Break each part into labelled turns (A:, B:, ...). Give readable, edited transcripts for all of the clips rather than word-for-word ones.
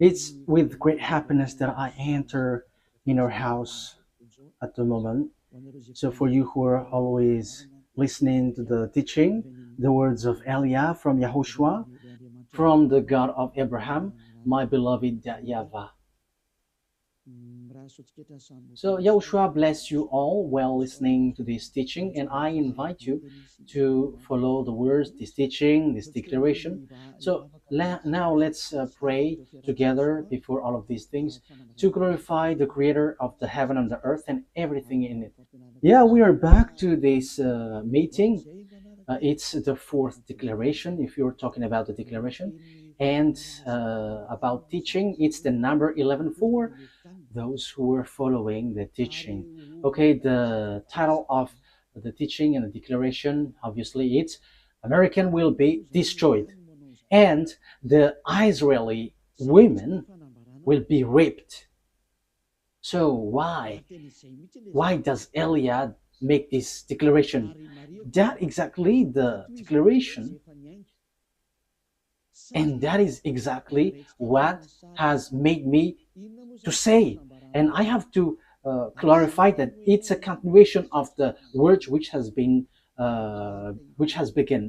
A: It's with great happiness that I enter in our house at the moment. So for you who are always listening to the teaching, the words of Eliah from YAHOSHUAH, from the God of Abraham, my beloved YAHVAH. So Yahushua bless you all while listening to this teaching, and I invite you to follow the words, this teaching, this declaration. So now let's pray together before all of these things to glorify the Creator of the heaven and the earth and everything in it. Yeah, we are back to this meeting. It's the fourth declaration, if you're talking about the declaration. And about teaching, it's the number 11 for those who are following the teaching. Okay, the title of the teaching and the declaration, obviously, it's American will be destroyed. And the Israeli women will be raped. So why? Why does Eliah make this declaration? That exactly the declaration, and that is exactly what has made me to say. And I have to clarify that it's a continuation of the word which has begun.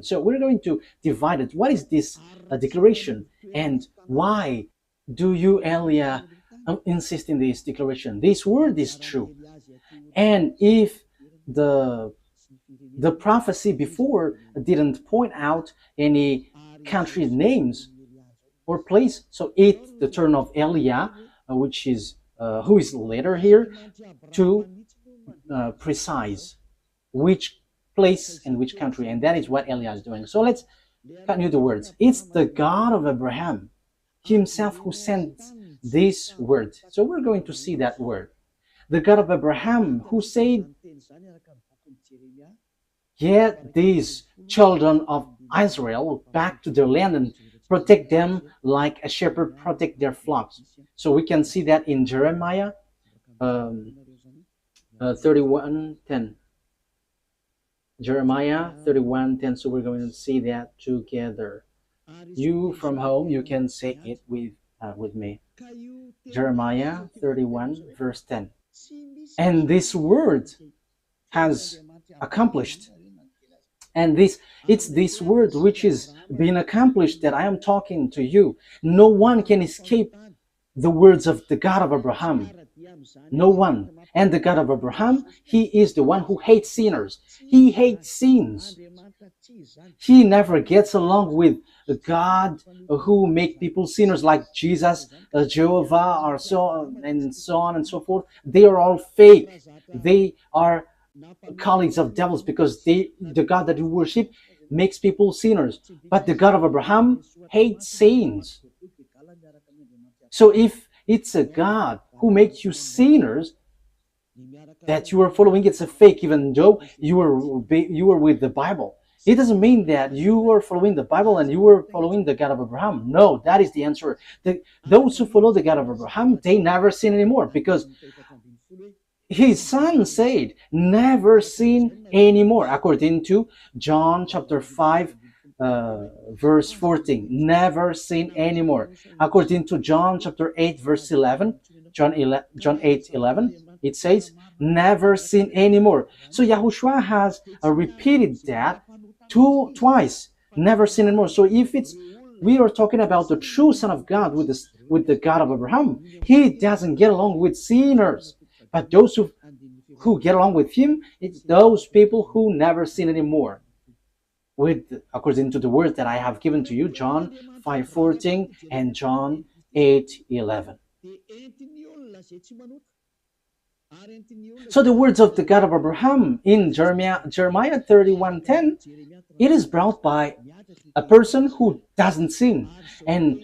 A: So we're going to divide it. What is this declaration, and why do you, Eliah, insist in this declaration? This word is true, and if the prophecy before didn't point out any country names or place, so it's the turn of Eliah, which is who is later here, to precise which place and which country, and that is what Eliah is doing. So let's continue the words. It's the God of Abraham himself who sends this word. So we're going to see that word. The God of Abraham who said, get these children of Israel back to their land and protect them like a shepherd protect their flocks. So we can see that in Jeremiah 31:10. Jeremiah 31:10. So we're going to see that together. You from home, you can say it with me. Jeremiah 31 verse 10. And this word has accomplished. And it's this word which is being accomplished that I am talking to you. No one can escape the words of the God of Abraham. No one. And the God of Abraham, he is the one who hates sinners. He hates sins. He never gets along with God who make people sinners like Jesus, Jehovah, or so on and so forth. They are all fake. They are colleagues of devils because the God that you worship makes people sinners. But the God of Abraham hates sins. So if it's a God who makes you sinners that you are following, it's a fake, even though you are with the Bible. It doesn't mean that you are following the Bible and you are following the God of Abraham. No, that is the answer. Those who follow the God of Abraham, they never sin anymore, because his son said, never sin anymore, according to John chapter 5, verse 14. Never sin anymore. According to John chapter 8, verse 11, John 8:11, it says, never sin anymore. So Yahushua has repeated that twice, never sin anymore. So if we are talking about the true Son of God with the God of Abraham, he doesn't get along with sinners. But those who get along with him, it's those people who never sin anymore. According to the word that I have given to you, John 5:14 and John 8:11. So the words of the God of Abraham in Jeremiah 31:10, it is brought by a person who doesn't sin, and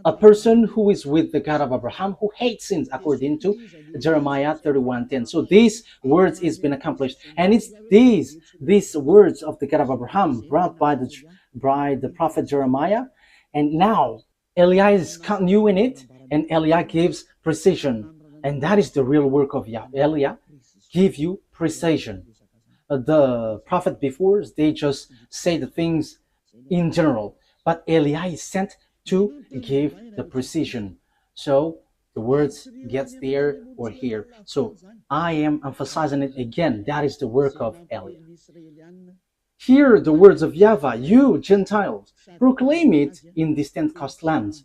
A: a person who is with the God of Abraham who hates sins, according to Jeremiah 31:10. So these words is been accomplished, and it's these words of the God of Abraham brought by the prophet Jeremiah, and now Eliah is continuing it, and Eliah gives precision, and that is the real work of Eliah, give you precision. The prophet before, they just say the things in general, but Eliah is sent to give the precision. So the words gets there or here. So I am emphasizing it again. That is the work of Eliah. Hear the words of YAHVAH, you Gentiles, proclaim it in distant coastlands.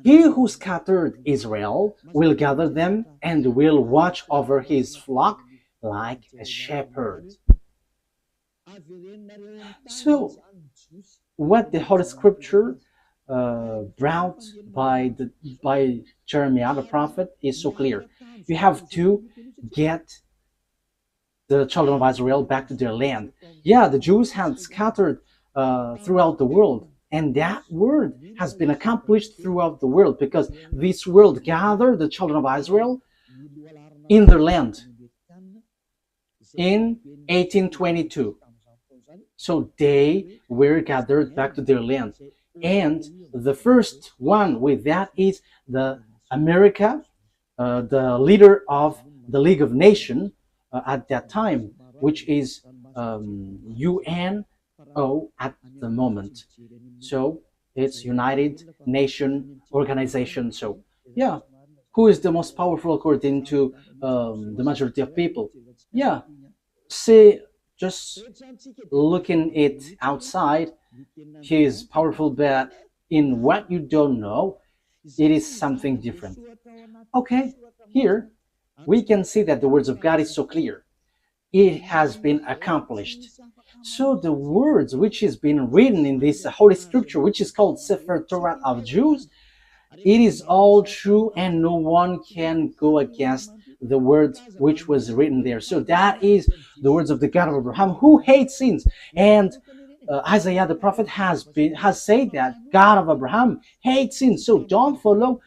A: He who scattered Israel will gather them and will watch over his flock like a shepherd. So, what the Holy Scripture brought by Jeremiah the prophet is so clear. You have to get the children of Israel back to their land. Yeah, the Jews had scattered throughout the world, and that word has been accomplished throughout the world because this world gathered the children of Israel in their land in 1822. So they were gathered back to their land. And the first one with that is the America, the leader of the League of Nations at that time, which is UNO at the moment. So it's United Nation Organization. So yeah, who is the most powerful according to the majority of people? Yeah, say just looking it outside, he is powerful, but in what you don't know, it is something different. Okay, here we can see that the words of God is so clear. It has been accomplished. So the words which is being written in this Holy Scripture, which is called Sefer Torah of Jews, it is all true and no one can go against the words which was written there. So that is the words of the God of Abraham, who hates sins. And Isaiah the prophet has said that God of Abraham hates sins. So don't follow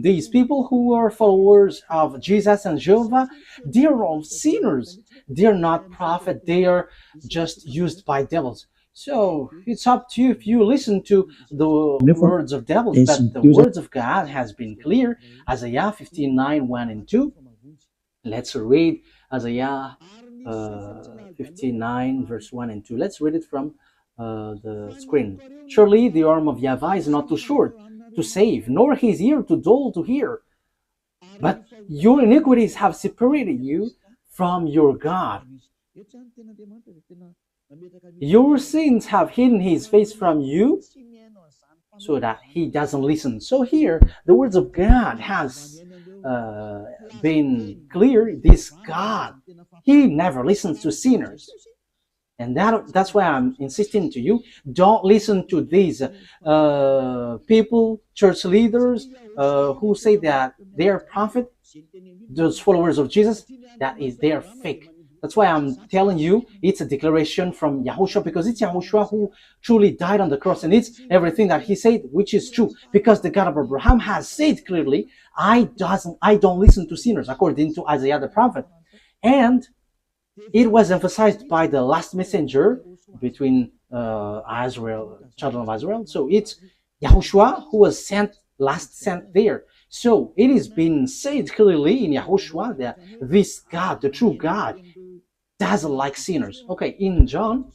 A: these people who are followers of Jesus and Jehovah. They are all sinners. They are not prophets. They are just used by devils. So it's up to you if you listen to the words of devils, but the words of God has been clear. Isaiah 59, 1 and 2. Let's read Isaiah 59, verse 1 and 2. Let's read it from the screen. Surely the arm of YAHVAH is not too short to save, nor his ear too dull to hear. But your iniquities have separated you from your God. Your sins have hidden his face from you so that he doesn't listen. So here, the words of God has been clear. This God, he never listens to sinners. And that's why I'm insisting to you, don't listen to these people, church leaders, who say that they are prophet, those followers of Jesus, that is, they are fake. That's why I'm telling you, it's a declaration from YAHOSHUAH, because it's YAHOSHUAH who truly died on the cross, and it's everything that he said, which is true, because the God of Abraham has said clearly, I don't listen to sinners, according to Isaiah the prophet. And it was emphasized by the last messenger between Israel, children of Israel. So it's YAHOSHUAH who was last sent there. So it is being said clearly in YAHOSHUAH that this God, the true God, doesn't like sinners. Okay, in John.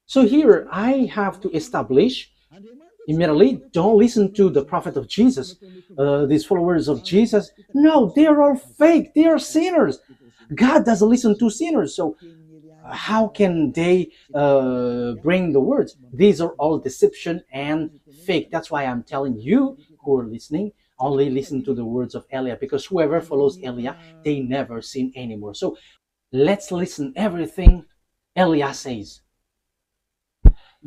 A: So here I have to establish immediately, don't listen to the prophet of Jesus, these followers of Jesus. No, they are all fake. They are sinners. God doesn't listen to sinners. So how can they bring the words? These are all deception and fake. That's why I'm telling you who are listening, only listen to the words of Eliah, because whoever follows Eliah, they never sin anymore. So let's listen everything Eliah says.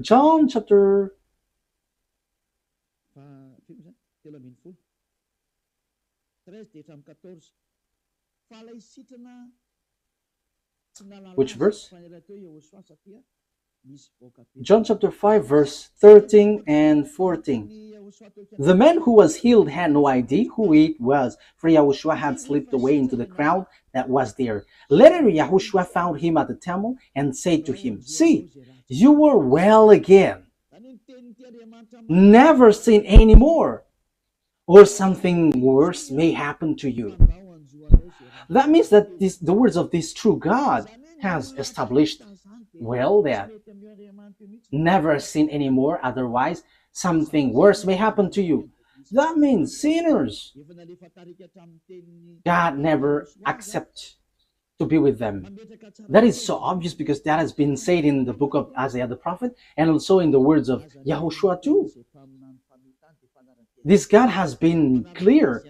A: John chapter which verse? John chapter 5, verse 13 and 14. The man who was healed had no idea who it was, for YAHOSHUAH had slipped away into the crowd that was there. Later, YAHOSHUAH found him at the temple and said to him, "See, you are well again. Never sin anymore, or something worse may happen to you." That means that the words of this true God has established well that never sin anymore, otherwise something worse may happen to you. That means sinners, God never accepts to be with them. That is so obvious because that has been said in the book of Isaiah the prophet and also in the words of YAHOSHUAH too. This God has been clear.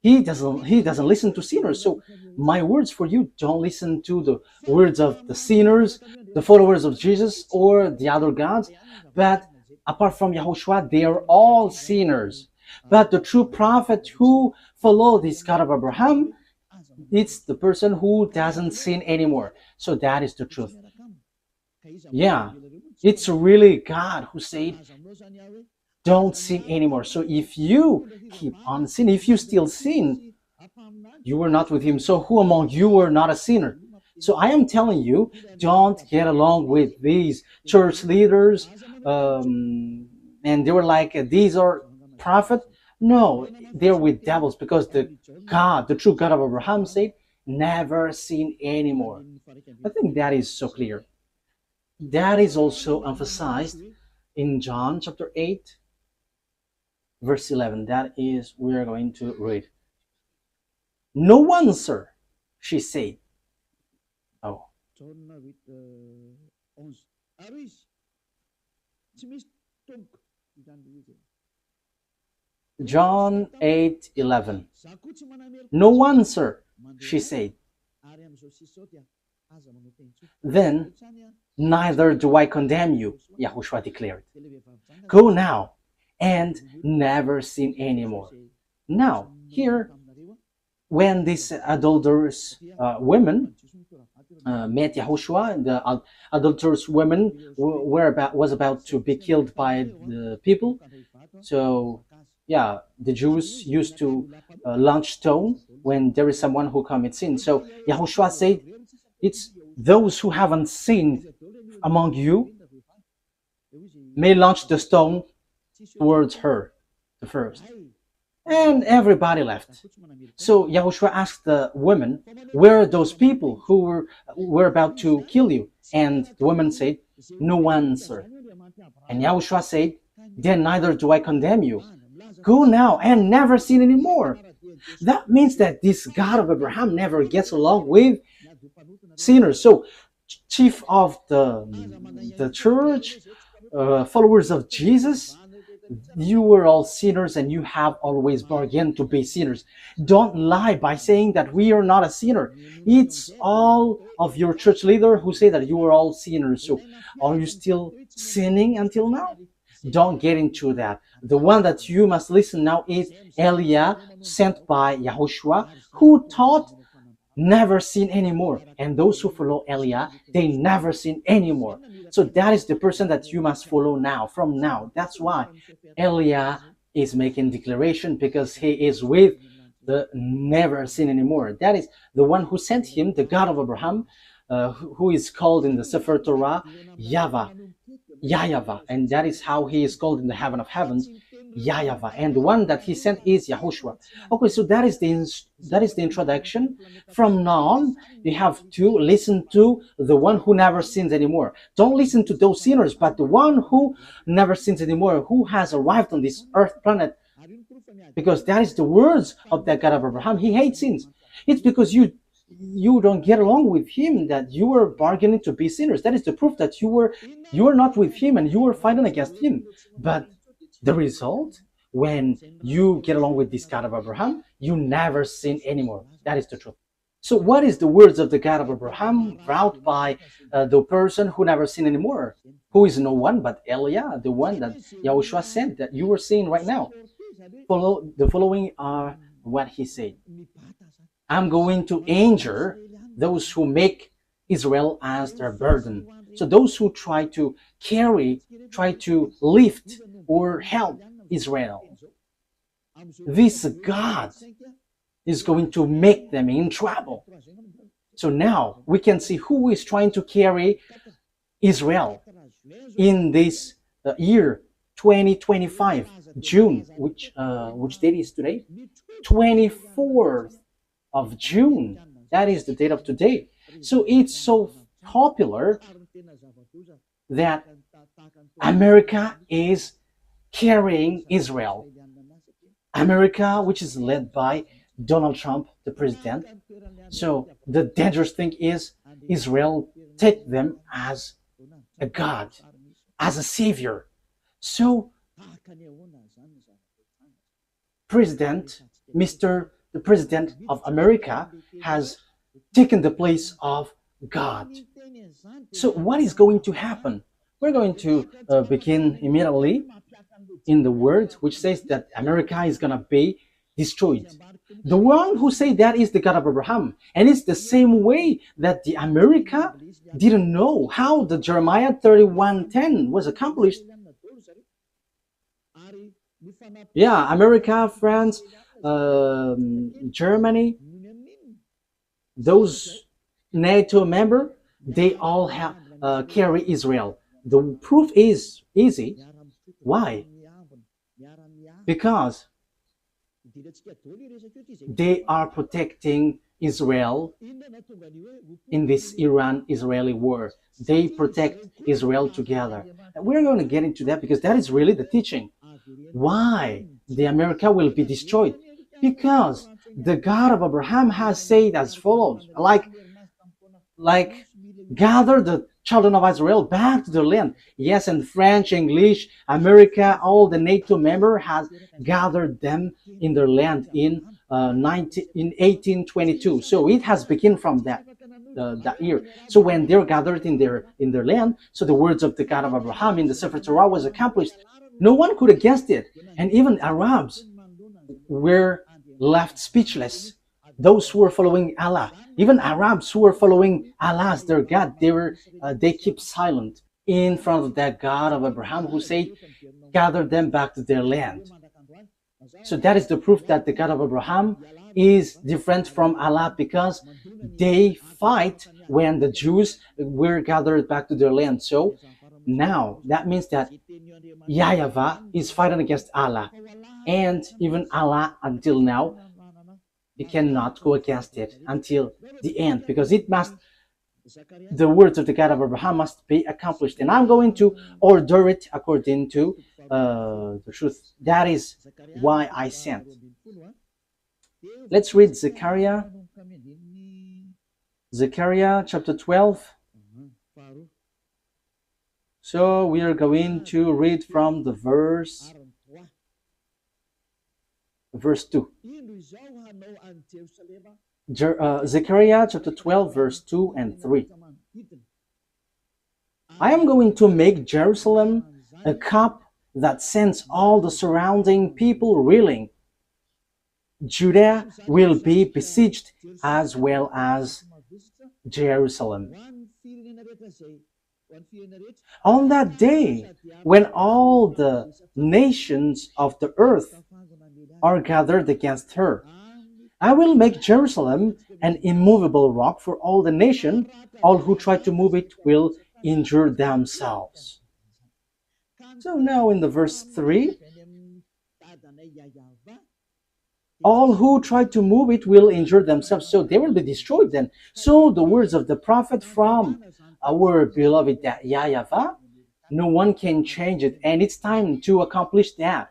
A: He doesn't listen to sinners. So my words for you, don't listen to the words of the sinners, the followers of Jesus, or the other gods. But apart from YAHOSHUAH, they are all sinners. But the true prophet who follows this God of Abraham, it's the person who doesn't sin anymore. So that is the truth. Yeah, it's really God who said, don't sin anymore. So if you keep on sinning, if you still sin, you were not with him. So who among you were not a sinner? So I am telling you, don't get along with these church leaders. And they were like, these are prophets. No, they're with devils because the true God of Abraham said, never sin anymore. I think that is so clear. That is also emphasized in John chapter 8, verse 11. That is, we are going to read. No one, sir, she said. Oh. John 8:11. No one, sir, she said. Then, neither do I condemn you, YAHOSHUAH declared. Go now and never sin anymore. Now, here, when these adulterous women met YAHOSHUAH, the adulterous women was about to be killed by the people. So, yeah, the Jews used to launch stone when there is someone who commits sin. So YAHOSHUAH said, it's those who haven't sinned among you may launch the stone towards her, the first. And everybody left. So YAHOSHUAH asked the women, where are those people who were about to kill you? And the woman said, no one, sir. And YAHOSHUAH said, then neither do I condemn you. Go now and never sin anymore. That means that this God of Abraham never gets along with sinners. So chief of the church, followers of Jesus, you were all sinners and you have always bargained to be sinners. Don't lie by saying that we are not a sinner. It's all of your church leader who say that you are all sinners. So are you still sinning until now? Don't get into that. The one that you must listen now is Eliah, sent by YAHOSHUAH, who taught never sin anymore. And those who follow Eliah, they never sin anymore. So that is the person that you must follow now, from now. That's why Eliah is making declaration, because he is with the never sin anymore. That is the one who sent him, the God of Abraham, who is called in the Sefer Torah YAHVAH, YAHVAH, and that is how he is called in the heaven of heavens, YAHVAH, and the one that he sent is YAHOSHUAH. Okay, so that is the introduction. From now on, you have to listen to the one who never sins anymore. Don't listen to those sinners, but the one who never sins anymore, who has arrived on this earth planet, because that is the words of that God of Abraham. He hates sins. It's because you don't get along with him that you were bargaining to be sinners. That is the proof that you were not with him and you were fighting against him. But the result, when you get along with this God of Abraham, you never sin anymore. That is the truth. So what is the words of the God of Abraham brought by the person who never sinned anymore? Who is no one but Eliah, the one that YAHOSHUAH sent, that you were seeing right now. The following are what he said. I'm going to injure those who make Israel as their burden. So those who try to lift or help Israel, this God is going to make them in trouble. So now we can see who is trying to carry Israel in this year 2025, June, which date is today? 24th of June. That is the date of today. So it's so popular that America is carrying Israel. America, which is led by Donald Trump, the president. So the dangerous thing is Israel take them as a God, as a savior. So President, Mr. the President of America has taken the place of God. So what is going to happen? We're going to begin immediately in the word which says that America is going to be destroyed. The one who say that is the God of Abraham. And it's the same way that the America didn't know how the Jeremiah 31:10 was accomplished. Yeah, America, France, Germany, those NATO member, they all have carry Israel. The proof is easy. Why? Because they are protecting Israel in this Iran-Israeli war. They protect Israel together. And we're going to get into that because that is really the teaching. Why the America will be destroyed? Because the God of Abraham has said as follows, like gather the children of Israel back to the land. Yes, and French, English, America, all the NATO member has gathered them in their land in 1822. So it has begun from that year. So when they're gathered in their land, so the words of the God of Abraham in the Sefer Torah was accomplished. No one could against it, and even Arabs were left speechless. Those who were following Allah, even Arabs who were following Allah as their God, they keep silent in front of that God of Abraham who said, gather them back to their land. So that is the proof that the God of Abraham is different from Allah, because they fight when the Jews were gathered back to their land. So now that means that YAHVAH is fighting against Allah, and even Allah until now, he cannot go against it until the end, because the words of the God of Abraham must be accomplished, and I'm going to order it according to the truth. That is why I sent. Let's read Zechariah chapter 12. So we are going to read from the verse 2. Zechariah chapter 12, verse 2 and 3. I am going to make Jerusalem a cup that sends all the surrounding people reeling. Judah will be besieged as well as Jerusalem. On that day, when all the nations of the earth are gathered against her, I will make Jerusalem an immovable rock for all the nation. All who try to move it will injure themselves. So now in the verse 3, all who try to move it will injure themselves. So they will be destroyed then. So the words of the prophet from our beloved YAHVAH, no one can change it. And it's time to accomplish that.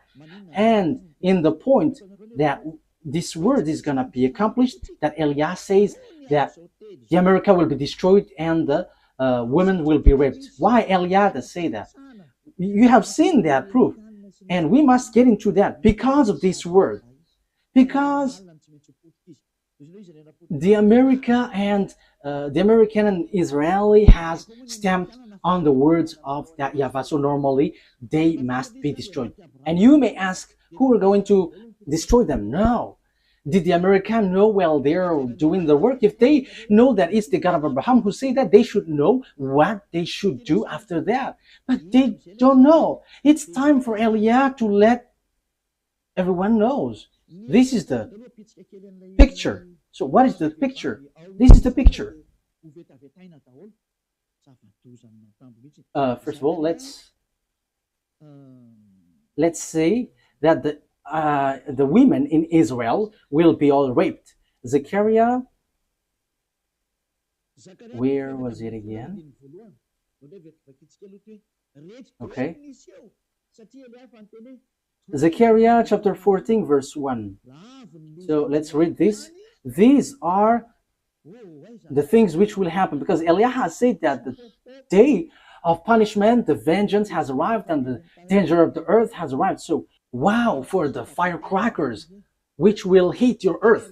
A: And in the point that this word is going to be accomplished, that Elias says that the America will be destroyed and the women will be raped. Why Elias say that? You have seen that proof. And we must get into that because of this word. Because the American and Israeli has stamped on the words of that YAHVAH. So normally they must be destroyed. And you may ask, who are going to destroy them? No. Did the American know while they're doing the work? If they know that it's the God of Abraham who say that, they should know what they should do after that. But they don't know. It's time for Eliah to let everyone knows. This is the picture. So what is the picture? This is the picture. First of all, let's say that the women in Israel will be all raped. Zechariah, where was it again? Okay? Zechariah chapter 14 verse 1. So let's read this. These are the things which will happen, because Eliah has said that the day of punishment, the vengeance has arrived, and the danger of the earth has arrived. So wow for the firecrackers which will hit your earth.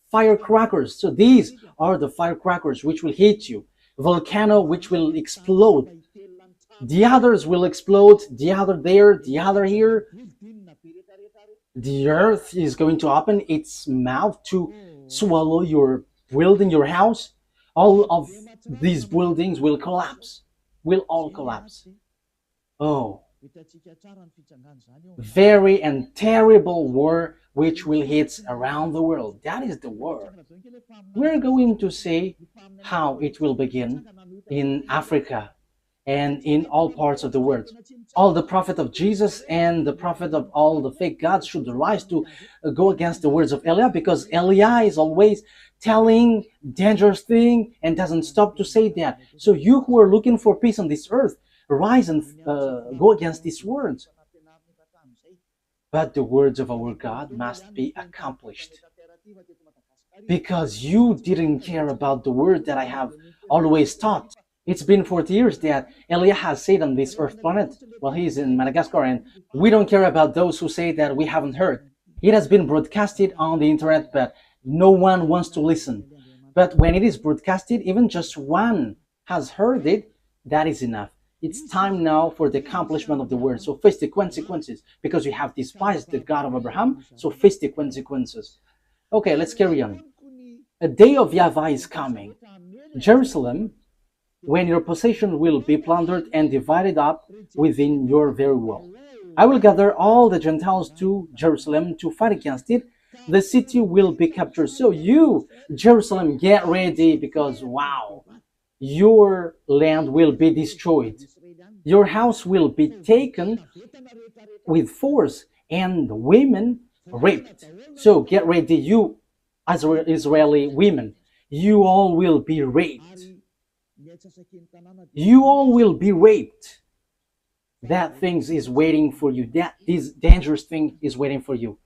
A: Firecrackers. So these are the firecrackers which will hit you. Volcano which will explode. The others will explode, the other there, the other here. The earth is going to open its mouth to swallow your building, your house. All of these buildings will collapse, will all collapse. Oh, very and terrible war which will hit around the world. That is the war. We're going to see how it will begin in Africa and in all parts of the world. All the prophet of Jesus and the prophet of all the fake gods should rise to go against the words of Eliah, because Eliah is always telling dangerous thing and doesn't stop to say that. So you who are looking for peace on this earth, rise and go against these words. But the words of our God must be accomplished, because you didn't care about the word that I have always taught. It's been 40 years that Eliah has said on this earth planet. Well, he's in Madagascar, and we don't care about those who say that we haven't heard. It has been broadcasted on the internet, but no one wants to listen. But when it is broadcasted, even just one has heard it, that is enough. It's time now for the accomplishment of the word. So face the consequences, because you have despised the God of Abraham. So face the consequences. Okay, let's carry on. A day of YAHVAH is coming. Jerusalem, when your possession will be plundered and divided up within your very wall. I will gather all the Gentiles to Jerusalem to fight against it. The city will be captured. So you, Jerusalem, get ready, because wow, your land will be destroyed. Your house will be taken with force and women raped. So get ready, you Israeli women. You all will be raped. You all will be raped. That thing is waiting for you. This dangerous thing is waiting for you.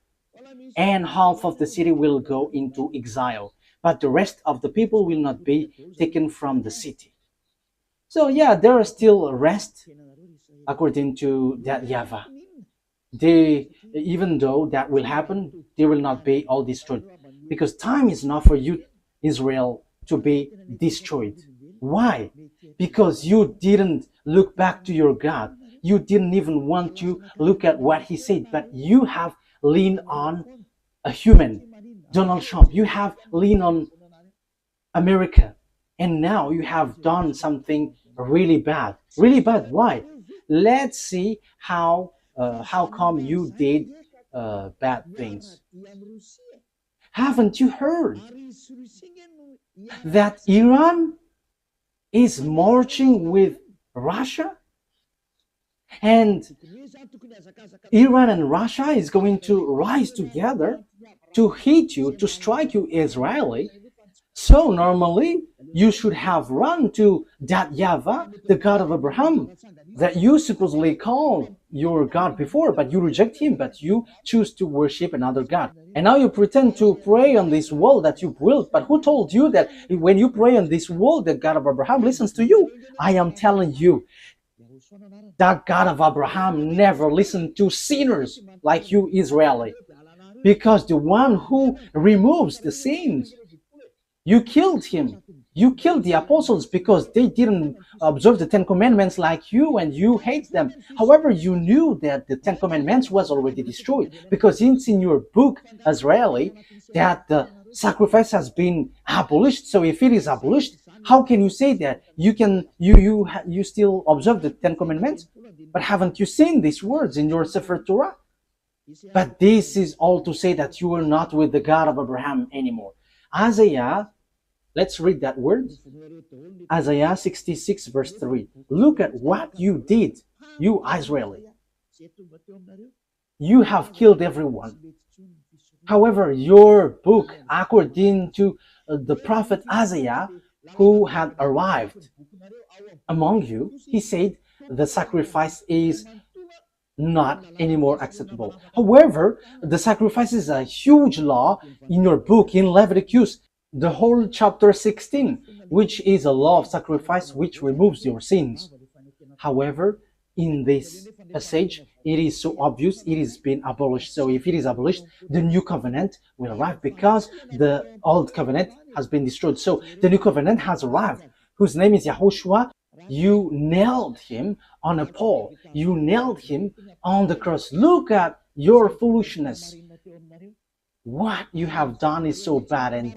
A: And half of the city will go into exile, but the rest of the people will not be taken from the city. So yeah, there are still rest according to that YAHVAH. Even though that will happen, they will not be all destroyed, because time is not for you, Israel, to be destroyed. Why? Because you didn't look back to your God. You didn't even want to look at what he said, but you have leaned on a human, Donald Trump. You have leaned on America, and now you have done something really bad. Really bad. Why? Let's see how come you did bad things. Haven't you heard that Iran is marching with Russia? And Iran and Russia is going to rise together to hit you, to strike you, Israeli. So normally you should have run to that YAHVAH, the God of Abraham, that you supposedly call your God before, but you reject him, but you choose to worship another God. And now you pretend to pray on this wall that you built, but who told you that when you pray on this wall, the God of Abraham listens to you? I am telling you, that God of Abraham never listened to sinners like you, Israeli, because the one who removes the sins, you killed him. You killed the apostles because they didn't observe the Ten Commandments like you, and you hate them. However, you knew that the Ten Commandments was already destroyed, because it's in your book, Israeli, that the sacrifice has been abolished. So if it is abolished, how can you say that you still observe the Ten Commandments? But haven't you seen these words in your Sefer Torah? But this is all to say that you are not with the God of Abraham anymore. Isaiah, let's read that word. Isaiah 66 verse 3. Look at what you did, you Israeli. You have killed everyone. However, your book, according to the prophet Isaiah, who had arrived among you, he said, the sacrifice is not anymore acceptable. However, the sacrifice is a huge law in your book, in Leviticus, the whole chapter 16, which is a law of sacrifice which removes your sins. However, in this passage, it is so obvious it is been abolished. So if it is abolished, the new covenant will arrive because the old covenant has been destroyed. So the new covenant has arrived, whose name is YAHOSHUAH. You nailed him on a pole. You nailed him on the cross. Look at your foolishness. What you have done is so bad, and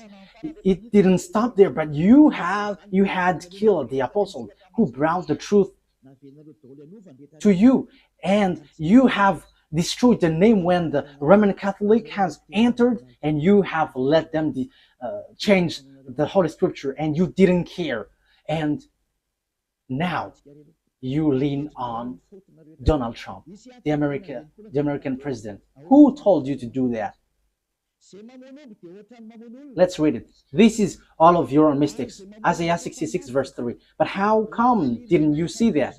A: it didn't stop there, but you had killed the apostle who brought the truth to you, and you have destroyed the name when the Roman Catholic has entered, and you have let them change the Holy Scripture, and you didn't care. And now you lean on Donald Trump, the American president. Who told you to do that? Let's read it. This is all of your mistakes. Isaiah 66 verse 3. But how come didn't you see that?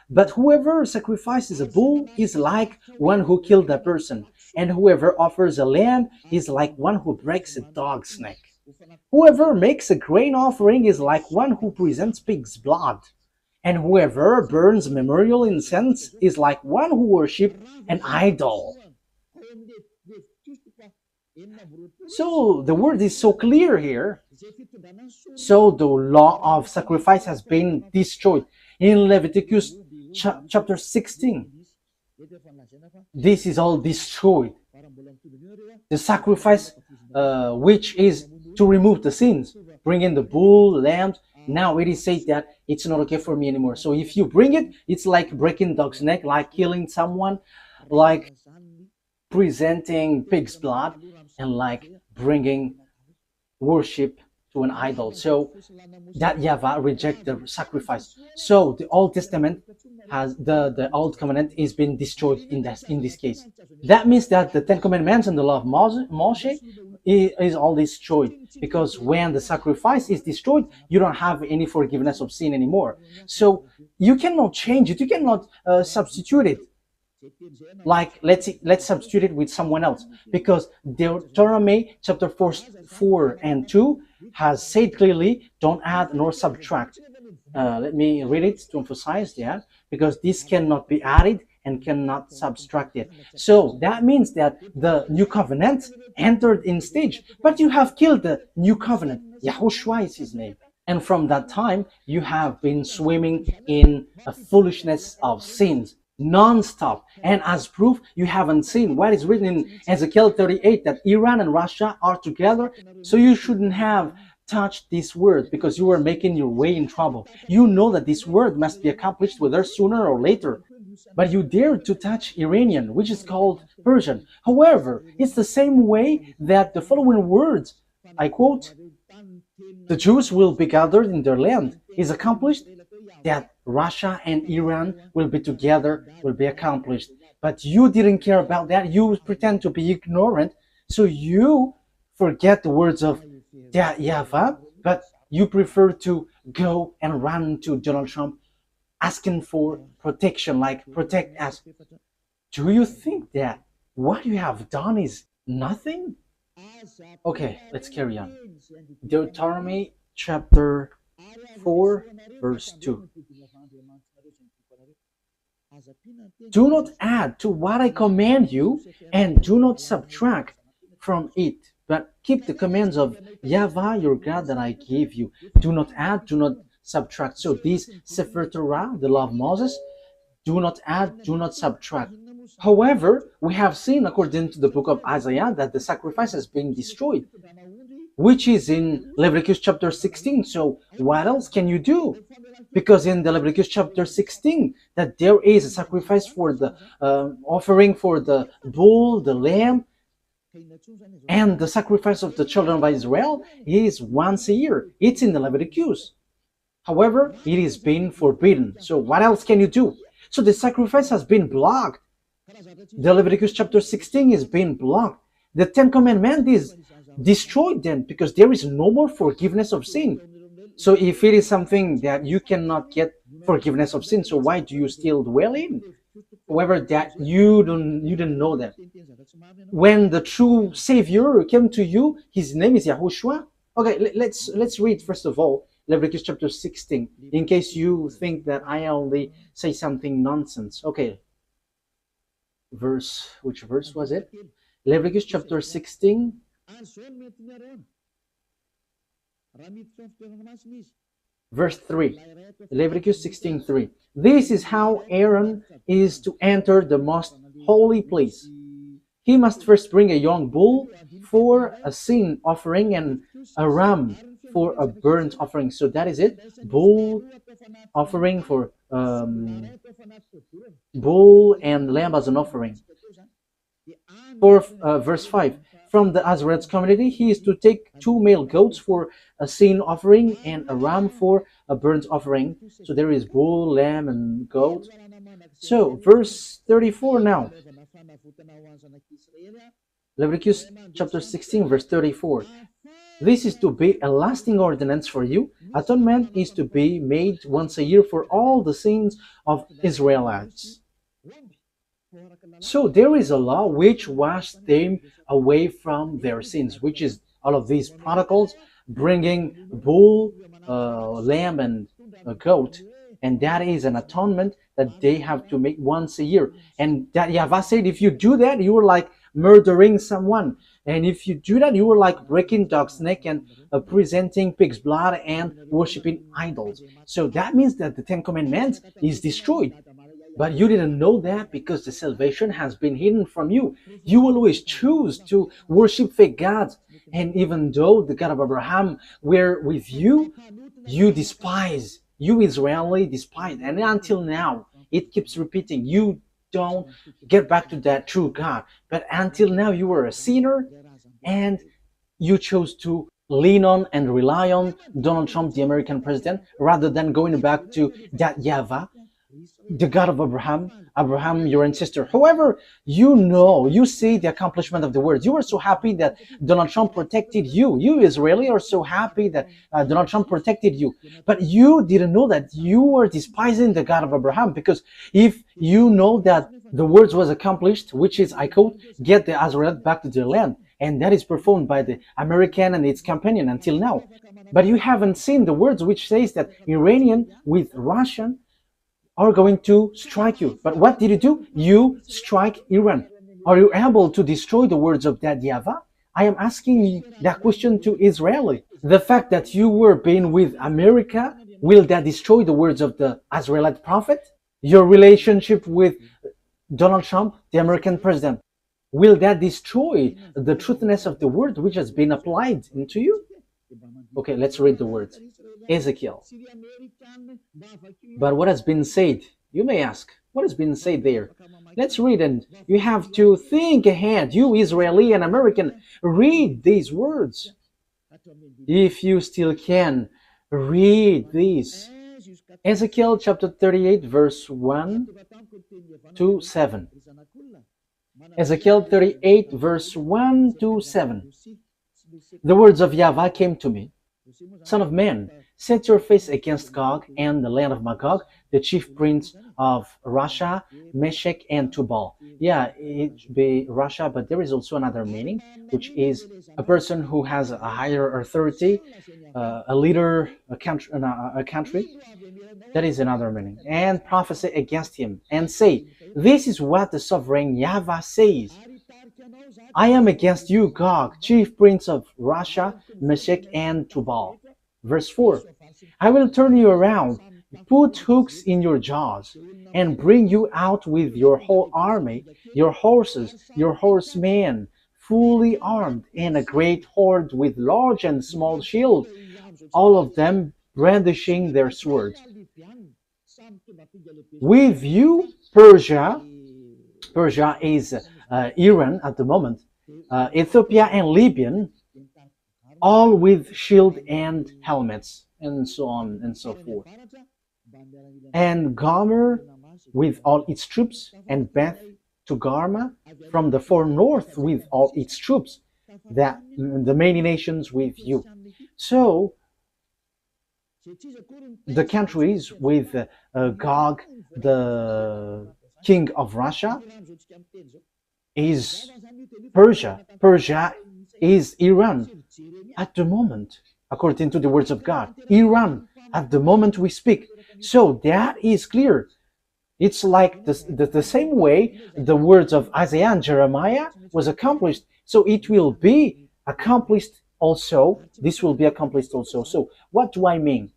A: But whoever sacrifices a bull is like one who killed a person, and whoever offers a lamb is like one who breaks a dog's neck. Whoever makes a grain offering is like one who presents pig's blood. And whoever burns memorial incense is like one who worships an idol. So the word is so clear here. So the law of sacrifice has been destroyed. In Leviticus chapter 16, this is all destroyed. The sacrifice, which is to remove the sins, bring in the bull, lamb. Now it is said that it's not okay for me anymore. So if you bring it, it's like breaking dog's neck, like killing someone, like presenting pig's blood, and like bringing worship to an idol. So that YAHVAH reject the sacrifice. So the Old Testament has the Old Covenant is being destroyed in this case. That means that the Ten Commandments and the law of Moshe is all destroyed, because when the sacrifice is destroyed, you don't have any forgiveness of sin anymore. So you cannot change it. You cannot substitute it. Like let's substitute it with someone else, because Deuteronomy chapter 4 and 2 has said clearly, don't add nor subtract. Let me read it to emphasize that, because this cannot be added and cannot subtract it. So that means that the new covenant entered in stage, but you have killed the new covenant. YAHOSHUAH is his name. And from that time, you have been swimming in a foolishness of sins non-stop. And as proof, you haven't seen what is written in Ezekiel 38, that Iran and Russia are together. So you shouldn't have touched this word, because you are making your way in trouble. You know that this word must be accomplished whether sooner or later. But you dared to touch Iranian, which is called Persian. However, it's the same way that the following words, I quote, the Jews will be gathered in their land, is accomplished, that Russia and Iran will be together, will be accomplished. But you didn't care about that. You pretend to be ignorant. So you forget the words of YAHVAH, but you prefer to go and run to Donald Trump asking for protection, like protect us. Do you think that what you have done is nothing? Okay, let's carry on. Deuteronomy chapter 4 verse 2. Do not add to what I command you, and do not subtract from it, but keep the commands of YAHVAH your God that I gave you. Do not add, do not subtract. So this Sefer Torah, the law of Moses, do not add, do not subtract. However, we have seen according to the book of Isaiah that the sacrifice has been destroyed, which is in Leviticus chapter 16. So what else can you do? Because in the Leviticus chapter 16, that there is a sacrifice for the offering for the bull, the lamb, and the sacrifice of the children of Israel is once a year. It's in the Leviticus. However, it is being forbidden. So what else can you do? So the sacrifice has been blocked. The Leviticus chapter 16 is being blocked. The Ten Commandments is destroyed then, because there is no more forgiveness of sin. So if it is something that you cannot get forgiveness of sin. So why do you still dwell in? However, that you didn't know that. When the true Savior came to you, his name is Yahushua. Okay, let's read first of all Leviticus chapter 16, in case you think that I only say something nonsense. Okay, which verse was it? Leviticus chapter 16, verse 3. Leviticus 16:3. This is how Aaron is to enter the most holy place. He must first bring a young bull for a sin offering and a ram for a burnt offering. So that is it. Bull offering for bull and lamb as an offering. For verse 5. From the Azarite community, he is to take 2 male goats for a sin offering and a ram for a burnt offering. So there is bull, lamb, and goat. So verse 34 now. Leviticus chapter 16, verse 34. This is to be a lasting ordinance for you. Atonement is to be made once a year for all the sins of Israelites. So there is a law which washed them away from their sins, which is all of these protocols, bringing bull, lamb, and a goat. And that is an atonement that they have to make once a year. And that YAHVAH said, if you do that, you are like murdering someone. And if you do that, you are like breaking dog's neck and presenting pig's blood and worshiping idols. So that means that the 10 Commandments is destroyed. But you didn't know that because the salvation has been hidden from you. You always choose to worship fake gods. And even though the God of Abraham were with you, you despise. You Israeli despise. And until now, it keeps repeating. You don't get back to that true God. But until now, you were a sinner and you chose to lean on and rely on Donald Trump, the American president, rather than going back to that YAHVAH, the God of Abraham, your ancestor. However, you see the accomplishment of the words. You are so happy that Donald Trump protected you. You Israeli are so happy that Donald Trump protected you. But you didn't know that you were despising the God of Abraham, because if you know that the words was accomplished, which is, I quote, get the Azarite back to their land, and that is performed by the American and its companion until now. But you haven't seen the words which says that Iranian with Russian are going to strike you. But what did you do? You strike Iran. Are you able to destroy the words of that YAHVAH? I am asking that question to Israeli. The fact that you were being with America, will that destroy the words of the Israelite prophet? Your relationship with Donald Trump, the American president, will that destroy the truthness of the word which has been applied into you? Okay, let's read the words. Ezekiel. But what has been said? You may ask, what has been said there? Let's read, and you have to think ahead. You Israeli and American, read these words. If you still can, read these. Ezekiel chapter 38, verse 1 to 7. Ezekiel 38, verse 1 to 7. The words of YAHVAH came to me. Son of man, set your face against Gog and the land of Magog, the chief prince of Russia, Meshech, and Tubal. Yeah, it should be Russia, but there is also another meaning, which is a person who has a higher authority, a leader, a country. That is another meaning. And prophesy against him, and say, this is what the sovereign YAHVAH says. I am against you, Gog, chief prince of Russia, Meshech, and Tubal. Verse 4. I will turn you around, put hooks in your jaws, and bring you out with your whole army, your horses, your horsemen, fully armed, and a great horde with large and small shield, all of them brandishing their swords. With you, Persia is Iran at the moment, Ethiopia and Libya, all with shield and helmets, and so on and so forth. And Gomer with all its troops, and Beth Togarmah from the far north with all its troops, that the many nations with you. So the countries with Gog, the king of Russia, is Persia. Persia is Iran at the moment, according to the words of God. Iran at the moment we speak. So that is clear. It's like the same way the words of Isaiah and Jeremiah was accomplished. So it will be accomplished also. This will be accomplished also. So what do I mean?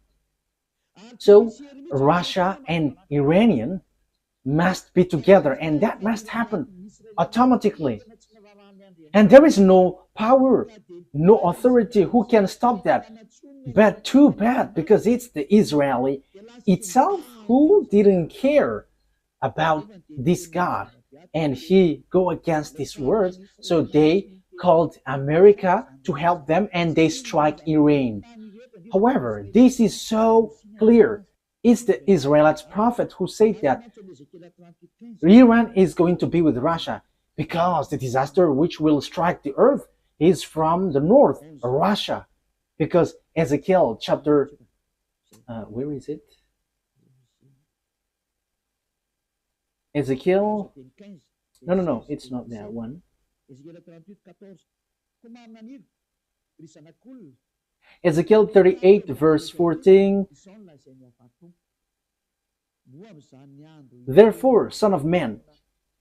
A: So Russia and Iranian must be together, and that must happen automatically. And there is no power, no authority who can stop that. But too bad, because it's the Israeli itself who didn't care about this God, and he go against this word. So they called America to help them, and they strike Iran. However, this is so clear. It's the Israelite prophet who said that Iran is going to be with Russia because the disaster which will strike the earth is from the north, Russia. Because Ezekiel chapter, where is it? Ezekiel, no, it's not that one. Ezekiel 38 verse 14. Therefore, son of man,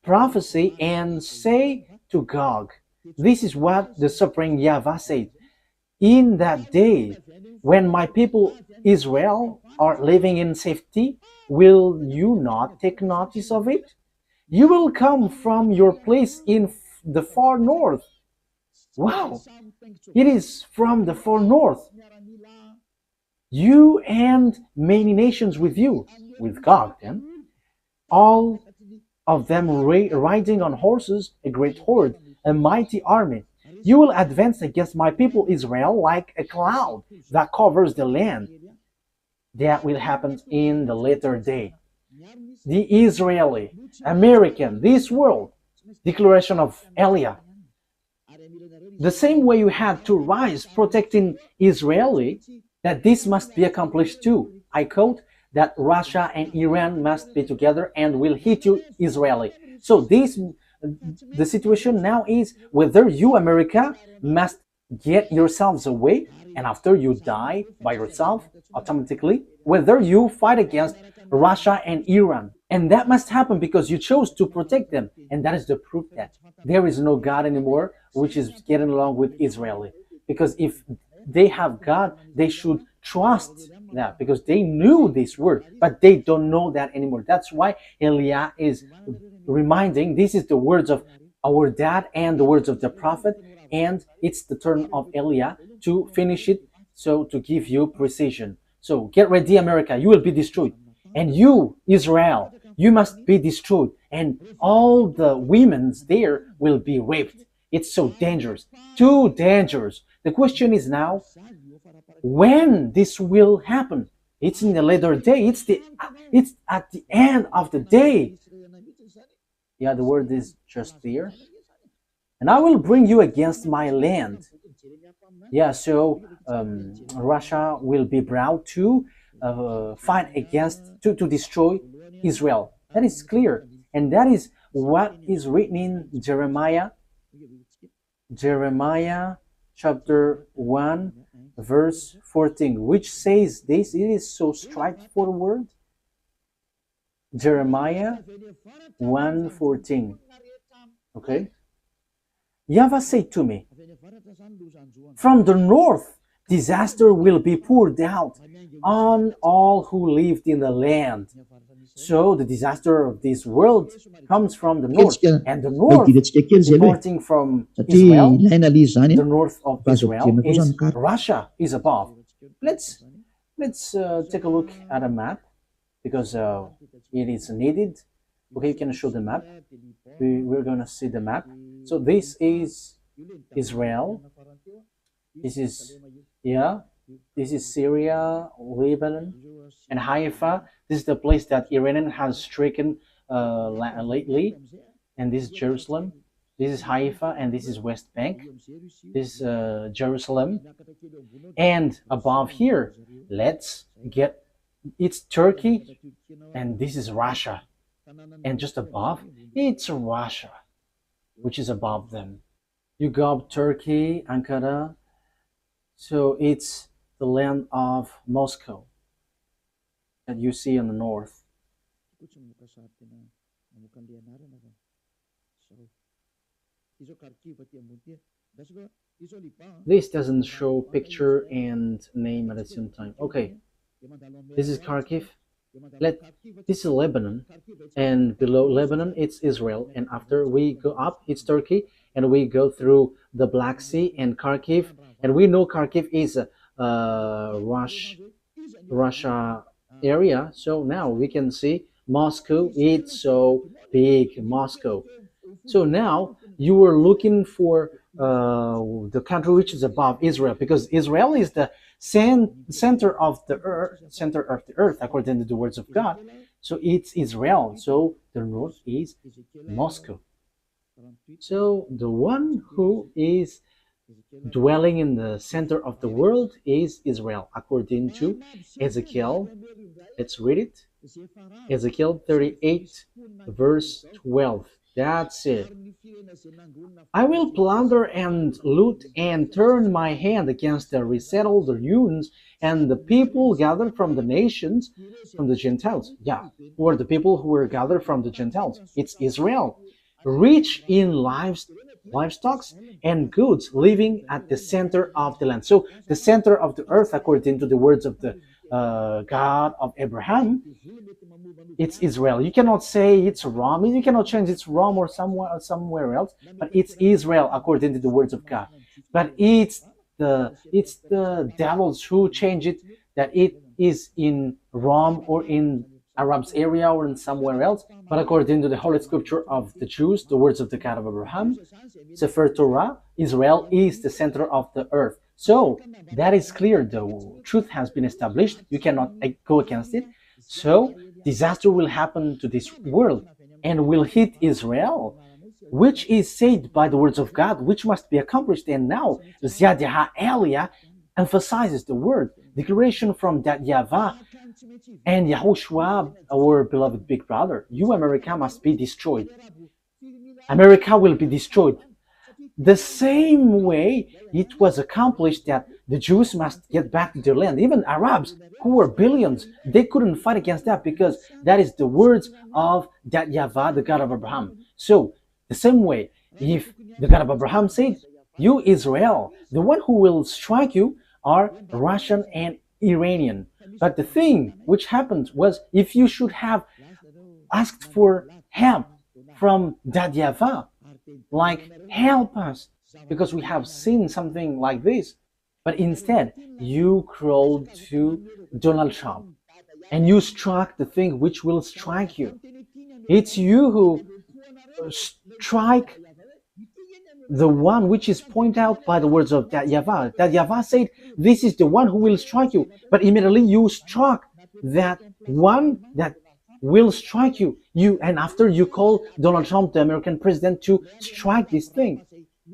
A: prophesy and say to Gog, this is what the sovereign YAHVAH said. In that day, when my people Israel are living in safety, will you not take notice of it? You will come from your place in the far north. Wow! It is from the far north. You and many nations with you, with God then, all of them riding on horses, a great horde, a mighty army. You will advance against my people Israel like a cloud that covers the land. That will happen in the later day. The Israeli, American, this world, declaration of Eliah. The same way you had to rise protecting Israeli, that this must be accomplished too. I quote, that Russia and Iran must be together and will hit you Israeli. So the situation now is whether you, America, must get yourselves away, and after you die by yourself automatically, whether you fight against Russia and Iran. And that must happen because you chose to protect them. And that is the proof that there is no God anymore which is getting along with Israeli. Because if they have God, they should trust that, because they knew this word, but they don't know that anymore. That's why Eliah is reminding, this is the words of our dad and the words of the prophet, and it's the turn of Eliah to finish it, so to give you precision. So get ready, America, you will be destroyed. And you, Israel, you must be destroyed. And all the women there will be raped. It's so dangerous, too dangerous. The question is now, when this will happen? It's in the later day. It's at the end of the day. Yeah, the word is just there. And I will bring you against my land. Yeah, so Russia will be brought to fight against, to destroy Israel. That is clear. And that is what is written in Jeremiah chapter 1 verse 14, which says this. It is so straightforward. Jeremiah 1:14. Okay. YAHVAH said to me, from the north disaster will be poured out on all who lived in the land. So the disaster of this world comes from the north, and the north, departing from Israel, the north of Israel is Russia, is above. Let's take a look at a map, because it is needed. Okay, you can show the map. We're going to see the map. So this is Israel. This is, yeah, this is Syria, Lebanon, and Haifa. This is the place that Iran has stricken lately, and this is Jerusalem. This is Haifa, and this is West Bank. This is Jerusalem. And above here, let's get, it's Turkey, and this is Russia. And just above, it's Russia, which is above them. You go up Turkey, Ankara, so it's the land of Moscow that you see in the north. This doesn't show picture and name at the same time. Okay, this is Kharkiv. This is Lebanon, and below Lebanon it's Israel, and after we go up it's Turkey, and we go through the Black Sea and Kharkiv, and we know Kharkiv is a Russia area. So now we can see Moscow. It's so big, Moscow. So now you were looking for the country which is above Israel, because Israel is the center of the earth, according to the words of God. So it's Israel. So the north is Moscow. So the one who is dwelling in the center of the world is Israel, according to Ezekiel. Let's read it. Ezekiel 38, verse 12. That's it. I will plunder and loot and turn my hand against the resettled ruins and the people gathered from the nations, from the Gentiles. Yeah, or the people who were gathered from the Gentiles. It's Israel, rich in livestock and goods, living at the center of the land. So the center of the earth, according to the words of the God of Abraham, it's Israel. You cannot say it's Rome. You cannot change it's Rome or somewhere else, but it's Israel according to the words of God. But it's the devils who change it, that it is in Rome or in Arabs area or in somewhere else. But according to the Holy Scripture of the Jews, the words of the God of Abraham, Sefer Torah, Israel is the center of the earth. So that is clear. The truth has been established. You cannot go against it. So disaster will happen to this world and will hit Israel, which is said by the words of God, which must be accomplished. And now YAH Elia emphasizes the word declaration from that YAHVAH and YAHOSHUAH, our beloved big brother. You, America, must be destroyed. America will be destroyed. The same way it was accomplished that the Jews must get back to their land. Even Arabs, who were billions, they couldn't fight against that, because that is the words of that YAHVAH, the God of Abraham. So, the same way, if the God of Abraham said, you Israel, the one who will strike you are Russian and Iranian. But the thing which happened was, if you should have asked for help from that YAHVAH, like, help us, because we have seen something like this. But instead, you crawled to Donald Trump and you struck the thing which will strike you. It's you who strike the one which is pointed out by the words of that YAHVAH. That YAHVAH said, this is the one who will strike you. But immediately you struck that one that will strike you. And after you call Donald Trump, the American president, to strike this thing,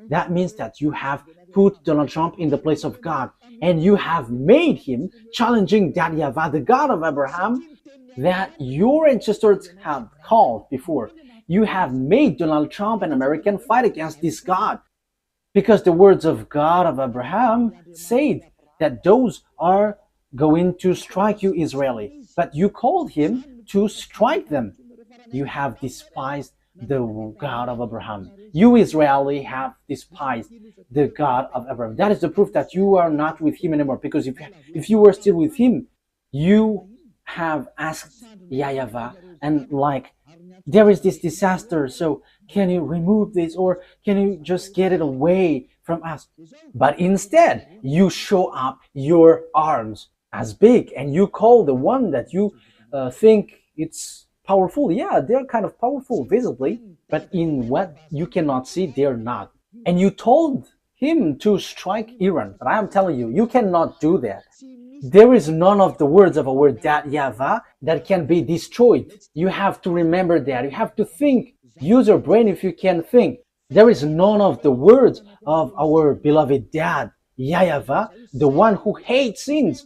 A: that means that you have put Donald Trump in the place of God, and you have made him challenging that YAHVAH, the God of Abraham, that your ancestors have called before. You have made Donald Trump, an American, fight against this God, because the words of God of Abraham said that those are going to strike you, Israeli. But you called him to strike them. You have despised the God of Abraham. You Israeli have despised the God of Abraham. That is the proof that you are not with him anymore, because if you were still with him, you have asked YAHVAH, and like, there is this disaster, so can you remove this, or can you just get it away from us? But instead, you show up your arms as big, and you call the one that you think it's powerful. Yeah, they're kind of powerful visibly, but in what you cannot see, they're not. And you told him to strike Iran, but I am telling you, you cannot do that. There is none of the words of our that YAHVAH that can be destroyed. You have to remember that. You have to think. Use your brain if you can think. There is none of the words of our beloved dad, YAHVAH, the one who hates sins,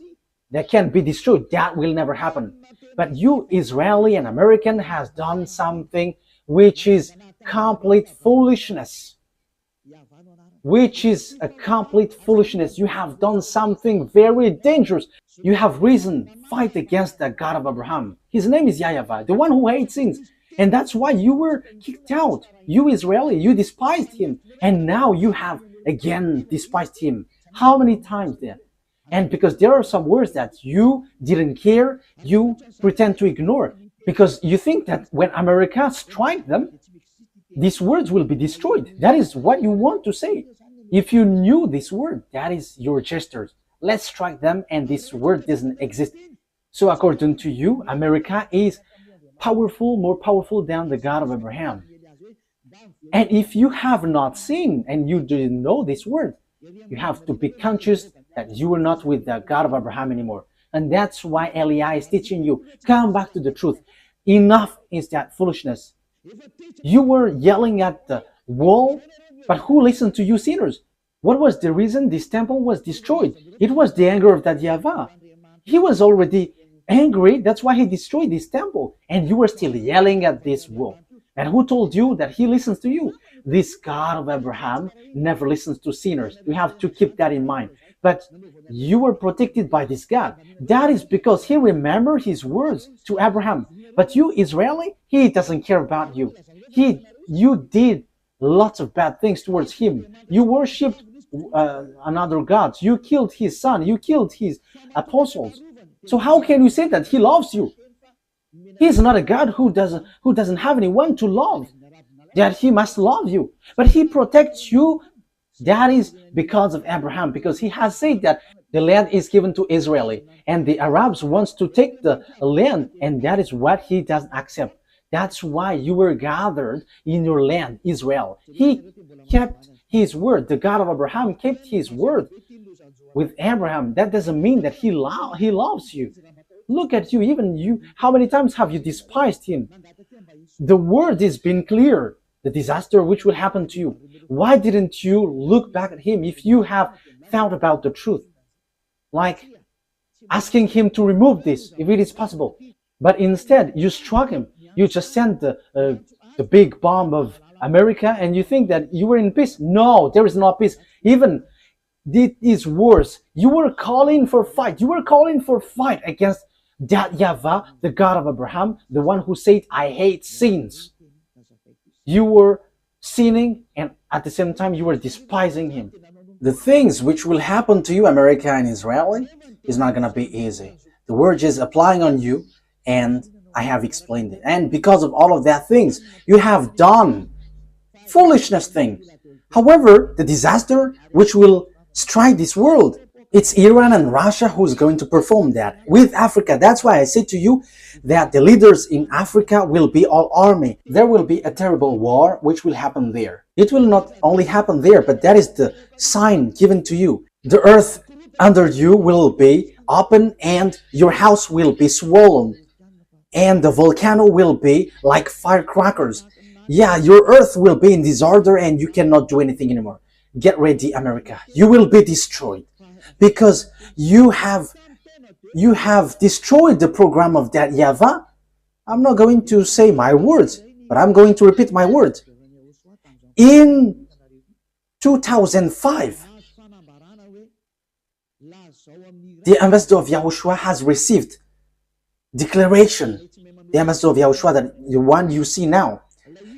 A: that can be destroyed. That will never happen. But you, Israeli and American, has done something which is complete foolishness. Which is a complete foolishness. You have done something very dangerous. You have risen, fight against the God of Abraham. His name is YAHVAH, the one who hates sins. And that's why you were kicked out. You Israeli, you despised him. And now you have again despised him. How many times then? And because there are some words that you didn't care, you pretend to ignore. Because you think that when America strikes them, these words will be destroyed. That is what you want to say. If you knew this word, that is your gestures. Let's strike them and this word doesn't exist. So according to you, America is powerful, more powerful than the God of Abraham. And if you have not seen and you didn't know this word, you have to be conscious that you are not with the God of Abraham anymore. And that's why Eli is teaching you, come back to the truth. Enough is that foolishness. You were yelling at the wall, but who listened to you sinners? What was the reason this temple was destroyed? It was the anger of that YAHVAH. He was already angry, that's why he destroyed this temple. And you were still yelling at this wall. And who told you that he listens to you? This God of Abraham never listens to sinners. You have to keep that in mind. But you were protected by this God. That is because he remembered his words to Abraham. But you, Israeli, he doesn't care about you. You did lots of bad things towards him. You worshipped another gods. You killed his son. You killed his apostles. So how can you say that he loves you? He's not a God who doesn't have anyone to love, that he must love you. But he protects you. That is because of Abraham, because he has said that the land is given to Israeli, and the Arabs wants to take the land, and that is what he doesn't accept. That's why you were gathered in your land, Israel. He kept his word. The God of Abraham kept his word with Abraham. That doesn't mean that he loves you. Look at you, even you. How many times have you despised him? The word has been clear. The disaster which will happen to you. Why didn't you look back at him if you have thought about the truth? Like asking him to remove this, if it is possible. But instead, you struck him. You just sent the big bomb of America, and you think that you were in peace. No, there is no peace. Even it is worse. You were calling for fight. You were calling for fight against that YAHVAH, the God of Abraham, the one who said, I hate sins. You were sinning, and at the same time, you were despising him. The things which will happen to you, America and Israeli, is not going to be easy. The word is applying on you, and I have explained it. And because of all of that things, you have done foolishness things. However, the disaster which will strike this world, it's Iran and Russia who's going to perform that with Africa. That's why I said to you that the leaders in Africa will be all army. There will be a terrible war which will happen there. It will not only happen there, but that is the sign given to you. The earth under you will be open and your house will be swollen. And the volcano will be like firecrackers. Yeah, your earth will be in disorder and you cannot do anything anymore. Get ready, America. You will be destroyed. Because you have destroyed the program of that YAHVAH. I'm not going to say my words, but I'm going to repeat my words. In 2005, the ambassador of YAHOSHUAH has received declaration. The ambassador of YAHOSHUAH, that the one you see now,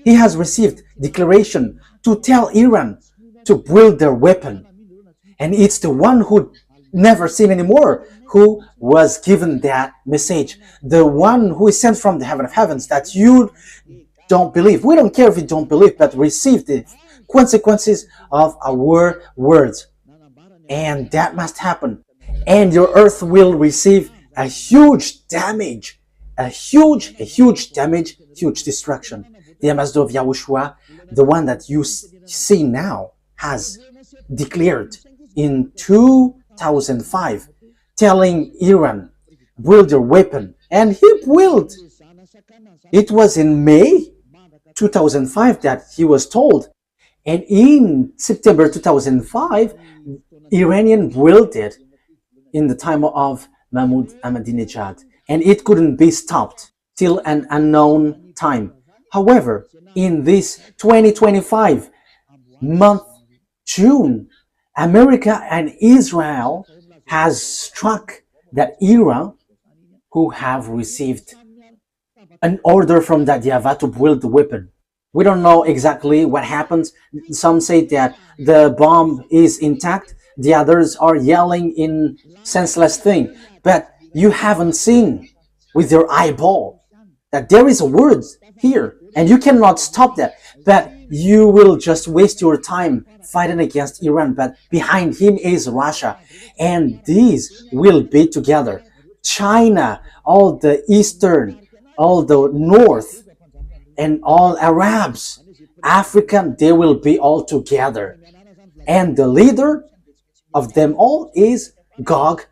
A: he has received declaration to tell Iran to build their weapon. And it's the one who never seen anymore who was given that message. The one who is sent from the heaven of heavens that you don't believe. We don't care if you don't believe, but receive the consequences of our words. And that must happen. And your earth will receive a huge damage. A huge damage, huge destruction. The ambassador of YAHOSHUAH, the one that you see now, has declared in 2005, telling Iran, build your weapon. And he built. It was in May 2005 that he was told. And in September 2005, Iranian built it in the time of Mahmoud Ahmadinejad, and it couldn't be stopped till an unknown time. However, in this 2025 month, June, America and Israel has struck that Iran who have received an order from that YAHVAH to build the weapon. We don't know exactly what happens. Some say that the bomb is intact. The others are yelling in senseless thing. But you haven't seen with your eyeball that there is a word here and you cannot stop that. But you will just waste your time fighting against Iran. But behind him is Russia. And these will be together. China, all the eastern, all the north, and all Arabs, African, they will be all together. And the leader of them all is Gog,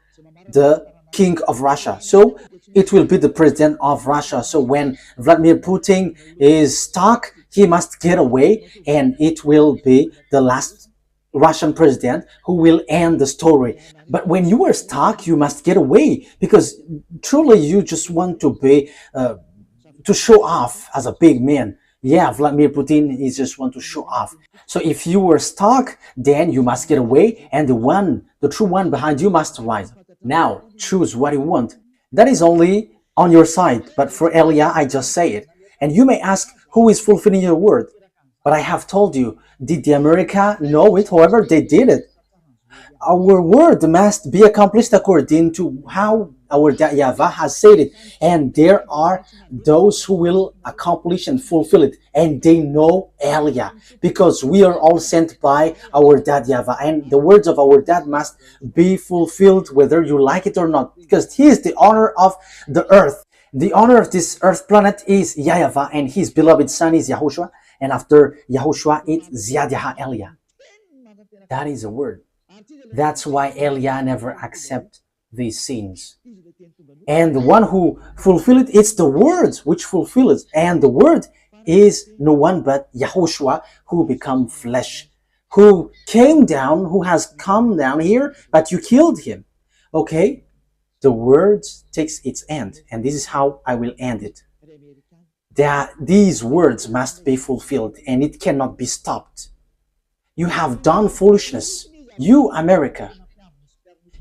A: the king of Russia. So it will be the president of Russia. So when Vladimir Putin is stuck, he must get away, and it will be the last Russian president who will end the story. But when you are stuck, you must get away, because truly you just want to be to show off as a big man. Yeah, Vladimir Putin is just want to show off. So if you were stuck, then you must get away, and the true one behind you must rise. Now, choose what you want. That is only on your side, but for Elia, I just say it. And you may ask, who is fulfilling your word? But I have told you, did the America know it? However, they did it. Our word must be accomplished according to how our YAHVAH has said it. And there are those who will accomplish and fulfill it. And they know Elia, because we are all sent by our dad YAHVAH. And the words of our dad must be fulfilled whether you like it or not, because he is the owner of the earth. The owner of this earth planet is YAHVAH, and his beloved son is YAHOSHUAH. And after YAHOSHUAH, it's Ziad Elia. That is a word. That's why Elia never accept these sins. And the one who fulfill it, it's the words which fulfill it. And the word is no one but YAHOSHUAH, who become flesh, who came down, who has come down here, but you killed him. Okay? The word takes its end, and this is how I will end it. That these words must be fulfilled, and it cannot be stopped. You have done foolishness. You, America,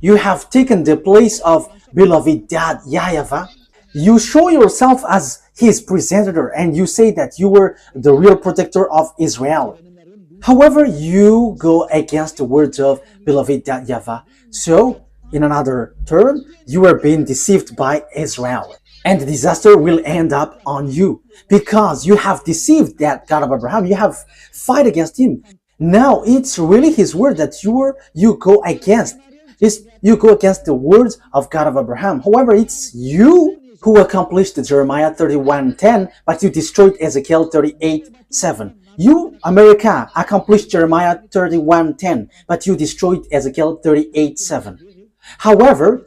A: you have taken the place of beloved dad YAHVAH. You show yourself as his presenter, and you say that you were the real protector of Israel. However, you go against the words of beloved dad YAHVAH. So, in another term, you are being deceived by Israel. And the disaster will end up on you, because you have deceived that God of Abraham. You have fight against him. Now it's really his word that you go against. You go against the words of God of Abraham. However, it's you who accomplished Jeremiah 31:10, but you destroyed Ezekiel 38:7. You, America, accomplished Jeremiah 31:10, but you destroyed Ezekiel 38:7. However,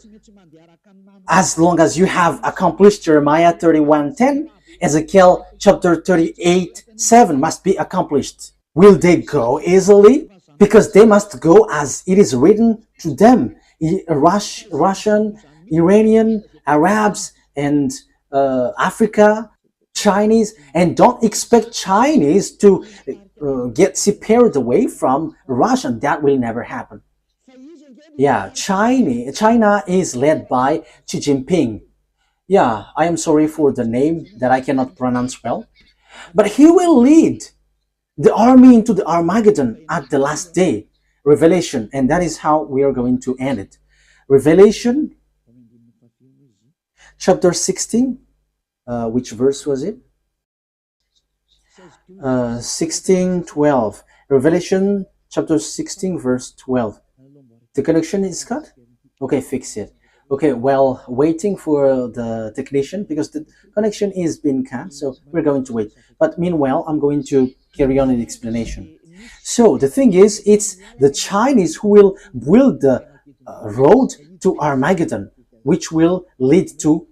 A: as long as you have accomplished Jeremiah 31:10, Ezekiel chapter 38:7 must be accomplished. Will they go easily? Because they must go as it is written to them. Russian, Iranian, Arabs, and Africa, Chinese. And don't expect Chinese to get separated away from Russian. That will never happen. Yeah, China is led by Xi Jinping. Yeah, I am sorry for the name that I cannot pronounce well. But he will lead the army into the Armageddon at the last day. Revelation, and that is how we are going to end it. Revelation chapter 16, which verse was it? 16:12. Revelation chapter 16 verse 12. The connection is cut? Okay, fix it. Okay, well, waiting for the technician, because the connection is being cut, so we're going to wait. But meanwhile, I'm going to carry on in the explanation. So the thing is, it's the Chinese who will build the road to Armageddon, which will lead to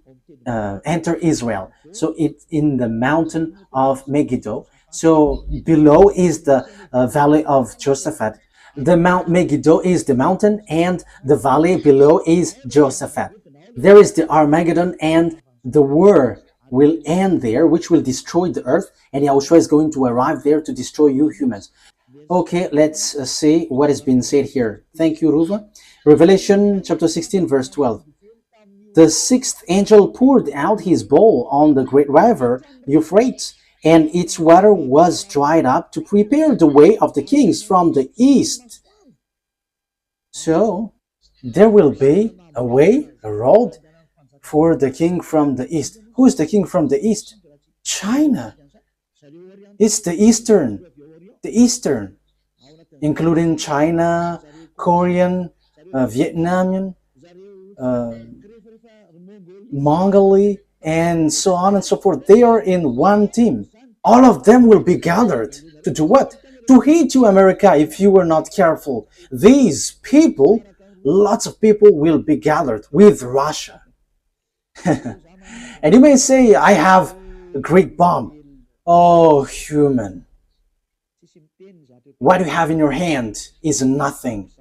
A: enter Israel. So it's in the mountain of Megiddo. So below is the valley of Josaphat. The Mount Megiddo is the mountain, and the valley below is Josaphat. There is the Armageddon, and the war will end there, which will destroy the earth, and Yahushua is going to arrive there to destroy you humans. Okay, let's see what is being said here. Thank you, Ruva. Revelation chapter 16, verse 12. The sixth angel poured out his bowl on the great river Euphrates, and its water was dried up to prepare the way of the kings from the east. So there will be a way, a road for the king from the east. Who is the king from the east? China. It's the eastern, including China, Korean, Vietnamese, Mongolia, and so on and so forth. They are in one team. All of them will be gathered to do what? To hate you, America, if you were not careful. These people, lots of people will be gathered with Russia. And you may say, I have a great bomb. Oh, human. What you have in your hand is nothing.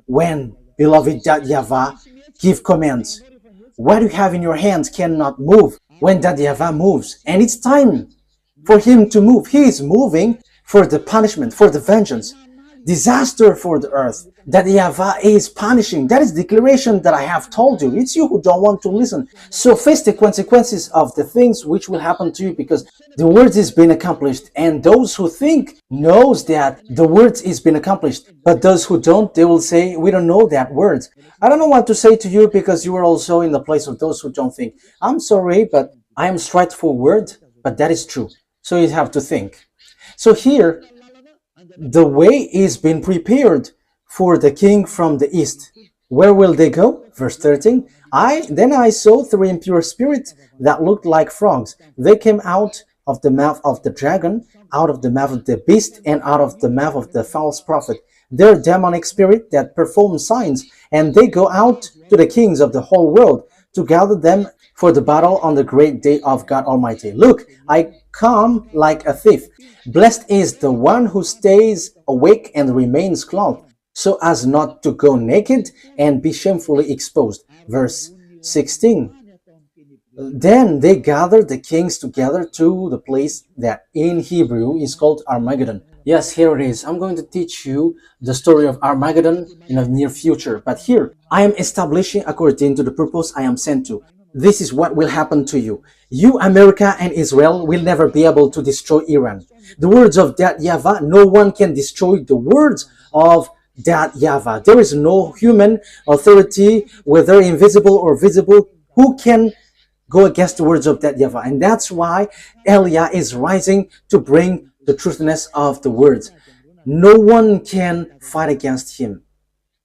A: When beloved YAHVAH give commands, what you have in your hand cannot move when YAHVAH moves. And it's time for him to move. He is moving for the punishment, for the vengeance, disaster for the earth. YAHVAH is punishing. That is the declaration that I have told you. It's you who don't want to listen. So face the consequences of the things which will happen to you, because the word is being accomplished. And those who think knows that the word is being accomplished. But those who don't, they will say, we don't know that word. I don't know what to say to you, because you are also in the place of those who don't think. I'm sorry, but I am straightforward, but that is true. So you have to think. So here, the way is being prepared for the king from the east. Where will they go? Verse 13. Then I saw three impure spirits that looked like frogs. They came out of the mouth of the dragon, out of the mouth of the beast, and out of the mouth of the false prophet. They're demonic spirit that perform signs, and they go out to the kings of the whole world to gather them for the battle on the great day of God Almighty. Look, I come like a thief. Blessed is the one who stays awake and remains clothed, so as not to go naked and be shamefully exposed. Verse 16. Then they gathered the kings together to the place that in Hebrew is called Armageddon. Yes, here it is. I'm going to teach you the story of Armageddon in the near future. But here, I am establishing according to the purpose I am sent to. This is what will happen to you. You, America and Israel, will never be able to destroy Iran. The words of that YAHVAH, no one can destroy the words of that YAHVAH. There is no human authority, whether invisible or visible, who can go against the words of that YAHVAH. And that's why Eliah is rising to bring the truthness of the words. No one can fight against him.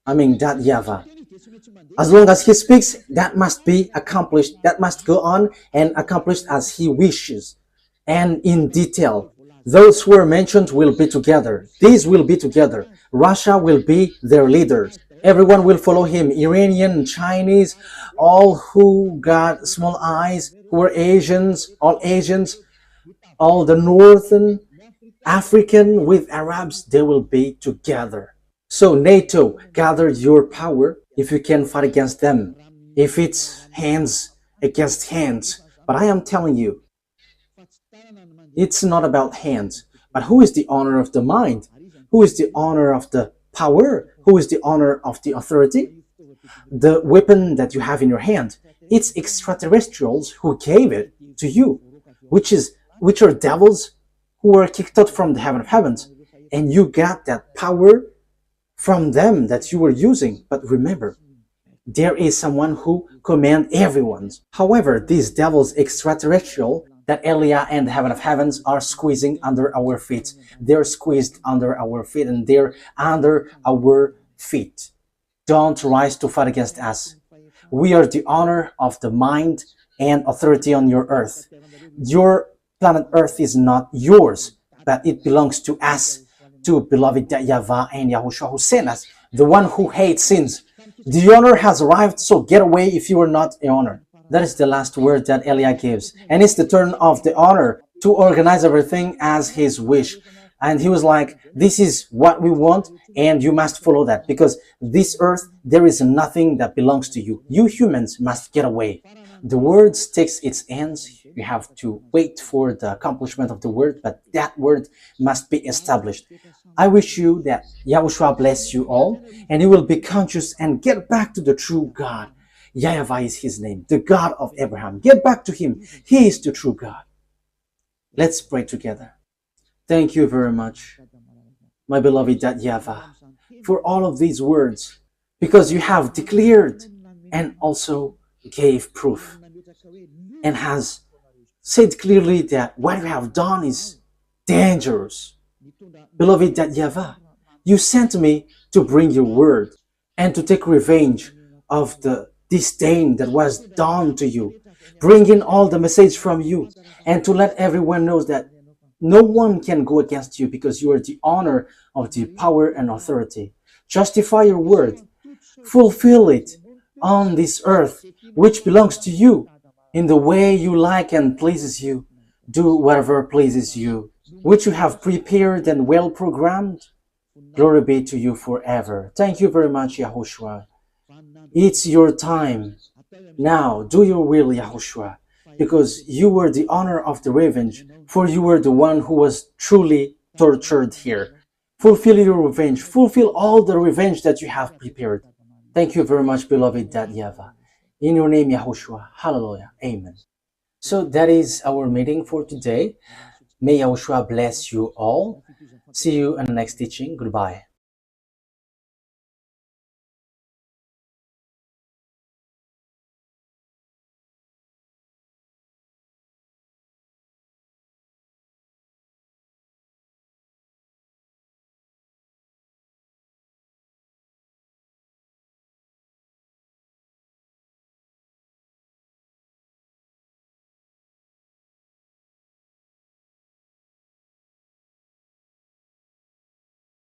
A: That YAHVAH. As long as he speaks, that must be accomplished. That must go on and accomplished as he wishes. And in detail, those who are mentioned will be together. These will be together. Russia will be their leaders. Everyone will follow him. Iranian, Chinese, all who got small eyes, who are Asians, all the Northern African with Arabs, they will be together. So NATO, gather your power if you can fight against them. If it's hands against hands. But I am telling you, it's not about hands. But who is the owner of the mind? Who is the owner of the power? Who is the owner of the authority? The weapon that you have in your hand, it's extraterrestrials who gave it to you, which are devils who were kicked out from the heaven of heavens. And you got that power from them that you were using. But remember, there is someone who commands everyone. However, these devils extraterrestrial that Eliah and the heaven of heavens are squeezing under our feet. They're squeezed under our feet, and they're under our feet. Don't rise to fight against us. We are the honor of the mind and authority on your earth. Your planet Earth is not yours, but it belongs to us, to beloved YAHVAH and YAHOSHUAH who sent us, the one who hates sins. The honor has arrived, so get away if you are not the honor. That is the last word that Eliah gives. And it's the turn of the honor to organize everything as his wish. And he was like, this is what we want, and you must follow that, because this earth, there is nothing that belongs to you. You humans must get away. The word takes its ends. You have to wait for the accomplishment of the word, but that word must be established. I wish you that Yahushua bless you all, and you will be conscious and get back to the true God. YAHVAH is his name, the God of Abraham. Get back to him. He is the true God. Let's pray together. Thank you very much, my beloved YAHVAH, for all of these words, because you have declared and also gave proof and has said clearly that what you have done is dangerous. Beloved YAHVAH, you sent me to bring your word and to take revenge of the disdain that was done to you, bringing all the message from you, and to let everyone know that no one can go against you because you are the honor of the power and authority. Justify your word, fulfill it on this earth, which belongs to you, in the way you like and pleases you. Do whatever pleases you, which you have prepared and well programmed. Glory be to you forever. Thank you very much, Yahushua. It's your time. Now do your will, Yahushua, because you were the honor of the revenge, for you were the one who was truly tortured here. Fulfill your revenge. Fulfill all the revenge that you have prepared. Thank you very much, beloved YAHVAH. In your name, Yahushua. Hallelujah. Amen. So that is our meeting for today. May Yahushua bless you all. See you in the next teaching. Goodbye.